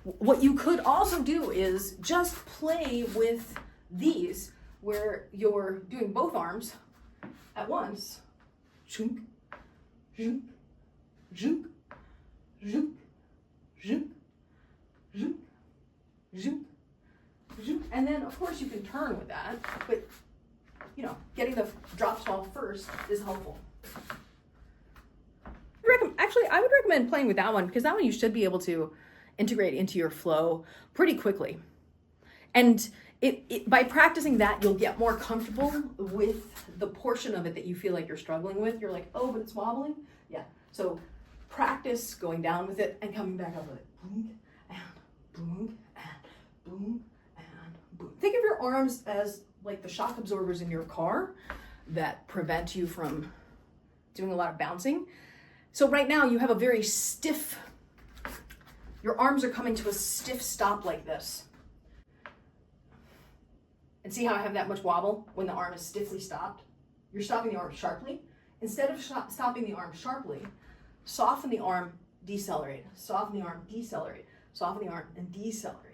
What you could also do is just play with these where you're doing both arms at once. Zhunk, zhunk, zhunk, zhunk, zhunk, zhunk, zhunk, zhunk. And then of course you can turn with that, but you know, getting the drops off first is helpful. Actually, I would recommend playing with that one because that one you should be able to integrate into your flow pretty quickly. And by practicing that, you'll get more comfortable with the portion of it that you feel like you're struggling with. You're like, oh, but it's wobbling. Yeah. So practice going down with it and coming back up with it. Boom and boom and boom and boom. Think of your arms as like the shock absorbers in your car that prevent you from doing a lot of bouncing. So right now you have a very stiff, your arms are coming to a stiff stop like this. And see how I have that much wobble when the arm is stiffly stopped? You're stopping the arm sharply. Instead of stopping the arm sharply, soften the arm, decelerate. Soften the arm, decelerate. Soften the arm and decelerate.